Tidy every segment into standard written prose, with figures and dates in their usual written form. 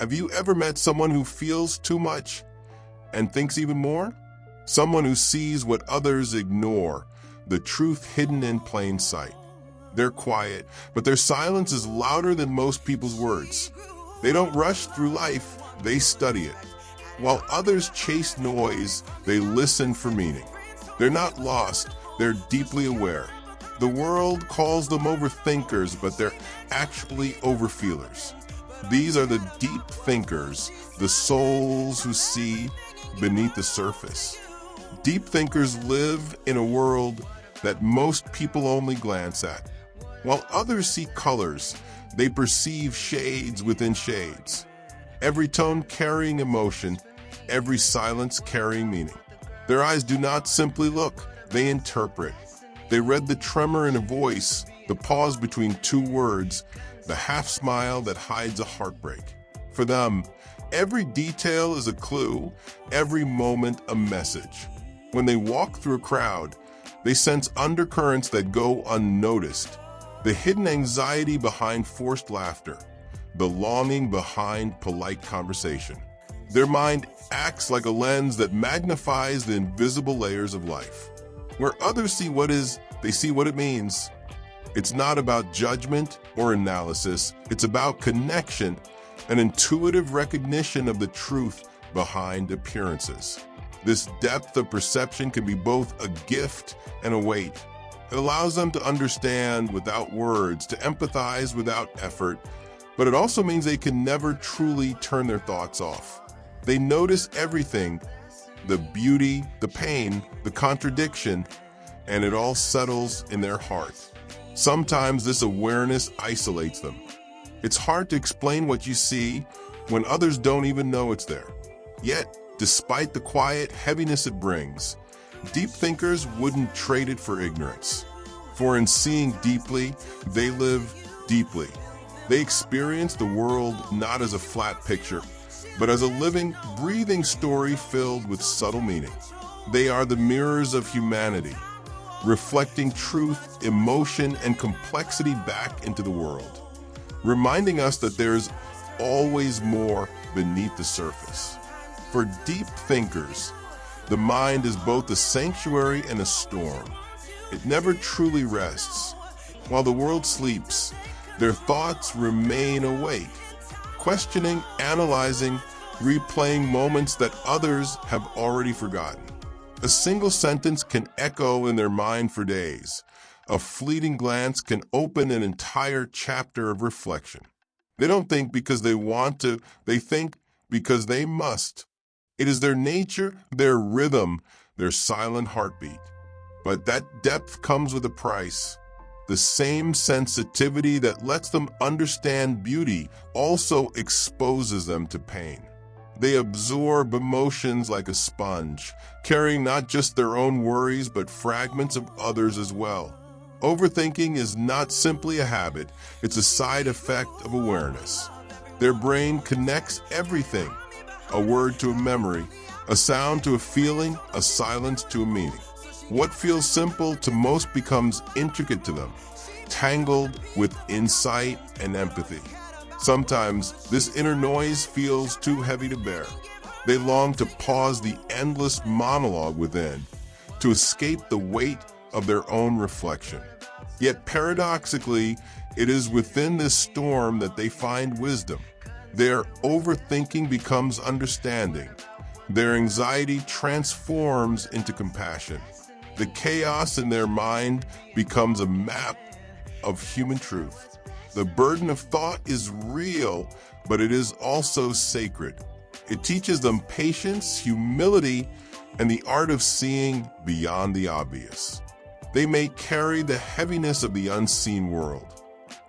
Have you ever met someone who feels too much and thinks even more? Someone who sees what others ignore, the truth hidden in plain sight. They're quiet, but their silence is louder than most people's words. They don't rush through life, they study it. While others chase noise, they listen for meaning. They're not lost, they're deeply aware. The world calls them overthinkers, but they're actually overfeelers. These are the deep thinkers, the souls who see beneath the surface. Deep thinkers live in a world that most people only glance at. While others see colors, they perceive shades within shades. Every tone carrying emotion, every silence carrying meaning. Their eyes do not simply look, they interpret. They read the tremor in a voice, the pause between two words, the half smile that hides a heartbreak. For them, every detail is a clue, every moment a message. When they walk through a crowd, they sense undercurrents that go unnoticed, the hidden anxiety behind forced laughter, the longing behind polite conversation. Their mind acts like a lens that magnifies the invisible layers of life. Where others see what is, they see what it means. It's not about judgment or analysis. It's about connection, an intuitive recognition of the truth behind appearances. This depth of perception can be both a gift and a weight. It allows them to understand without words, to empathize without effort, but it also means they can never truly turn their thoughts off. They notice everything, the beauty, the pain, the contradiction, and it all settles in their heart. Sometimes this awareness isolates them. It's hard to explain what you see when others don't even know it's there. Yet, despite the quiet heaviness it brings, deep thinkers wouldn't trade it for ignorance. For in seeing deeply, they live deeply. They experience the world not as a flat picture, but as a living, breathing story filled with subtle meaning. They are the mirrors of humanity, reflecting truth, emotion, and complexity back into the world, reminding us that there's always more beneath the surface. For deep thinkers, the mind is both a sanctuary and a storm. It never truly rests. While the world sleeps, their thoughts remain awake, questioning, analyzing, replaying moments that others have already forgotten. A single sentence can echo in their mind for days. A fleeting glance can open an entire chapter of reflection. They don't think because they want to, they think because they must. It is their nature, their rhythm, their silent heartbeat. But that depth comes with a price. The same sensitivity that lets them understand beauty also exposes them to pain. They absorb emotions like a sponge, carrying not just their own worries but fragments of others as well. Overthinking is not simply a habit, it's a side effect of awareness. Their brain connects everything, a word to a memory, a sound to a feeling, a silence to a meaning. What feels simple to most becomes intricate to them, tangled with insight and empathy. Sometimes this inner noise feels too heavy to bear. They long to pause the endless monologue within, to escape the weight of their own reflection. Yet paradoxically, it is within this storm that they find wisdom. Their overthinking becomes understanding. Their anxiety transforms into compassion. The chaos in their mind becomes a map of human truth. The burden of thought is real, but it is also sacred. It teaches them patience, humility, and the art of seeing beyond the obvious. They may carry the heaviness of the unseen world,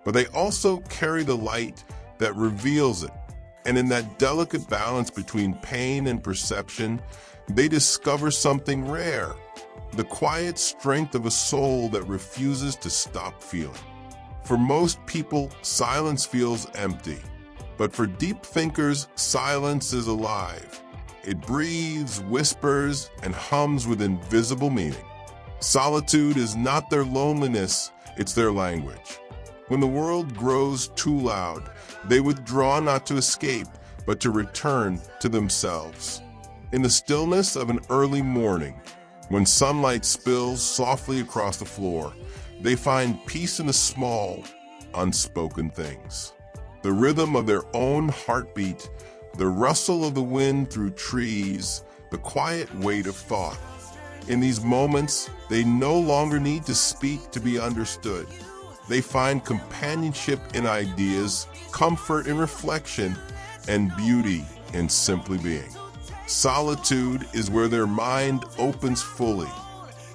but they also carry the light that reveals it. And in that delicate balance between pain and perception, they discover something rare, the quiet strength of a soul that refuses to stop feeling. For most people, silence feels empty. But for deep thinkers, silence is alive. It breathes, whispers, and hums with invisible meaning. Solitude is not their loneliness, it's their language. When the world grows too loud, they withdraw not to escape, but to return to themselves. In the stillness of an early morning, when sunlight spills softly across the floor, they find peace in the small, unspoken things. The rhythm of their own heartbeat, the rustle of the wind through trees, the quiet weight of thought. In these moments, they no longer need to speak to be understood. They find companionship in ideas, comfort in reflection, and beauty in simply being. Solitude is where their mind opens fully,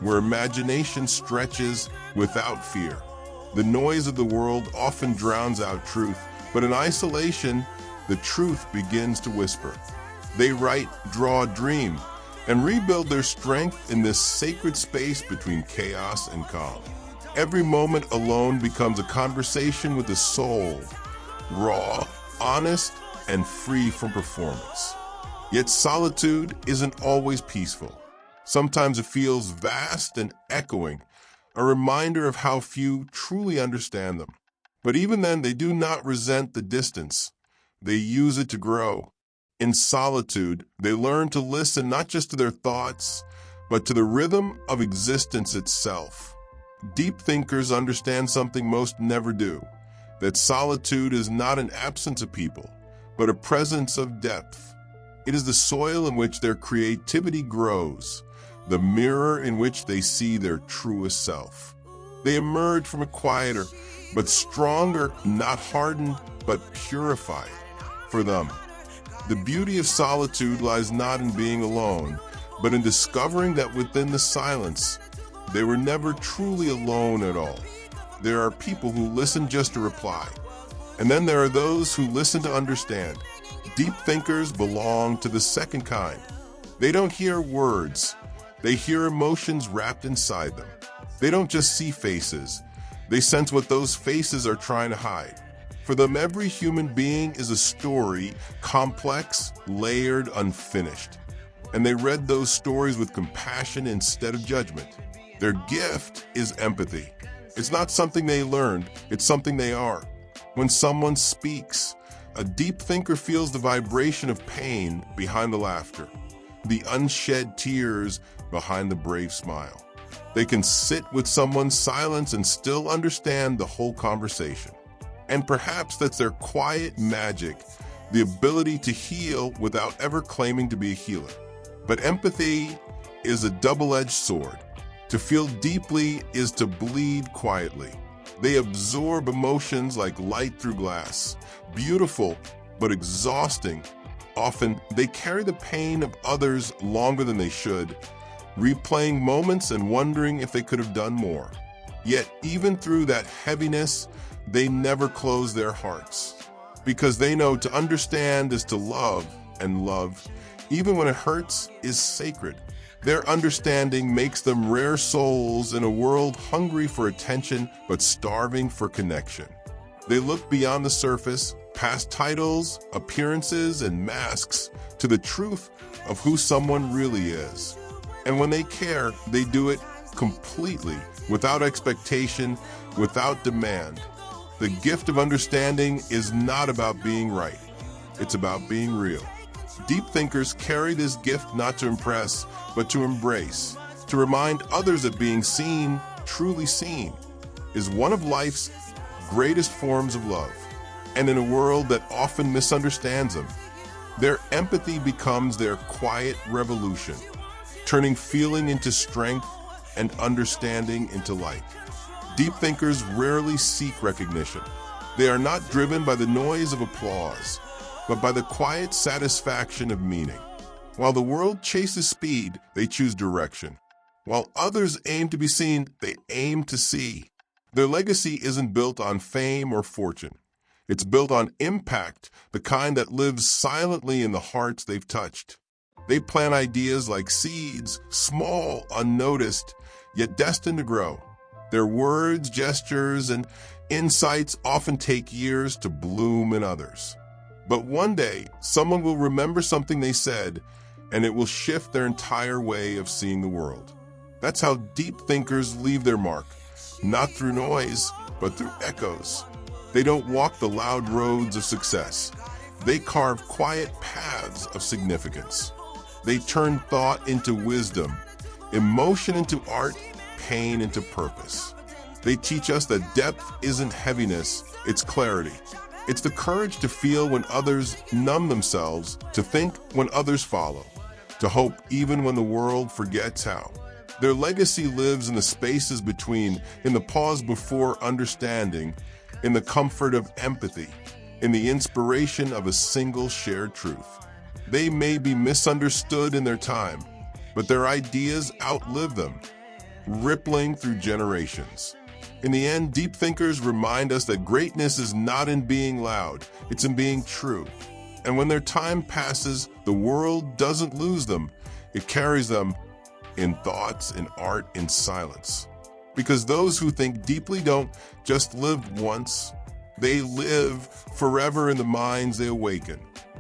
where imagination stretches without fear. The noise of the world often drowns out truth, but in isolation, the truth begins to whisper. They write, draw, dream, and rebuild their strength in this sacred space between chaos and calm. Every moment alone becomes a conversation with the soul, raw, honest, and free from performance. Yet solitude isn't always peaceful. Sometimes it feels vast and echoing, a reminder of how few truly understand them. But even then, they do not resent the distance. They use it to grow. In solitude, they learn to listen not just to their thoughts, but to the rhythm of existence itself. Deep thinkers understand something most never do, that solitude is not an absence of people, but a presence of depth. It is the soil in which their creativity grows, the mirror in which they see their truest self. They emerge from a quieter, but stronger, not hardened, but purified. For them, the beauty of solitude lies not in being alone, but in discovering that within the silence, they were never truly alone at all. There are people who listen just to reply, and then there are those who listen to understand. Deep thinkers belong to the second kind. They don't hear words. They hear emotions wrapped inside them. They don't just see faces. They sense what those faces are trying to hide. For them, every human being is a story, complex, layered, unfinished. And they read those stories with compassion instead of judgment. Their gift is empathy. It's not something they learned, it's something they are. When someone speaks, a deep thinker feels the vibration of pain behind the laughter, the unshed tears behind the brave smile. They can sit with someone's silence and still understand the whole conversation. And perhaps that's their quiet magic, the ability to heal without ever claiming to be a healer. But empathy is a double-edged sword. To feel deeply is to bleed quietly. They absorb emotions like light through glass, beautiful but exhausting. Often, they carry the pain of others longer than they should, replaying moments and wondering if they could have done more. Yet, even through that heaviness, they never close their hearts, because they know to understand is to love, and love, even when it hurts, is sacred. Their understanding makes them rare souls in a world hungry for attention but starving for connection. They look beyond the surface, past titles, appearances, and masks, to the truth of who someone really is. And when they care, they do it completely, without expectation, without demand. The gift of understanding is not about being right. It's about being real. Deep thinkers carry this gift not to impress, but to embrace, to remind others that being seen, truly seen, is one of life's greatest forms of love. And in a world that often misunderstands them, their empathy becomes their quiet revolution, turning feeling into strength and understanding into light. Deep thinkers rarely seek recognition. They are not driven by the noise of applause, but by the quiet satisfaction of meaning. While the world chases speed, they choose direction. While others aim to be seen, they aim to see. Their legacy isn't built on fame or fortune. It's built on impact, the kind that lives silently in the hearts they've touched. They plant ideas like seeds, small, unnoticed, yet destined to grow. Their words, gestures, and insights often take years to bloom in others. But one day, someone will remember something they said, and it will shift their entire way of seeing the world. That's how deep thinkers leave their mark, not through noise, but through echoes. They don't walk the loud roads of success. They carve quiet paths of significance. They turn thought into wisdom, emotion into art, pain into purpose. They teach us that depth isn't heaviness, it's clarity. It's the courage to feel when others numb themselves, to think when others follow, to hope even when the world forgets how. Their legacy lives in the spaces between, in the pause before understanding, in the comfort of empathy, in the inspiration of a single shared truth. They may be misunderstood in their time, but their ideas outlive them, rippling through generations. In the end, deep thinkers remind us that greatness is not in being loud, it's in being true. And when their time passes, the world doesn't lose them, it carries them in thoughts, in art, in silence. Because those who think deeply don't just live once, they live forever in the minds they awaken.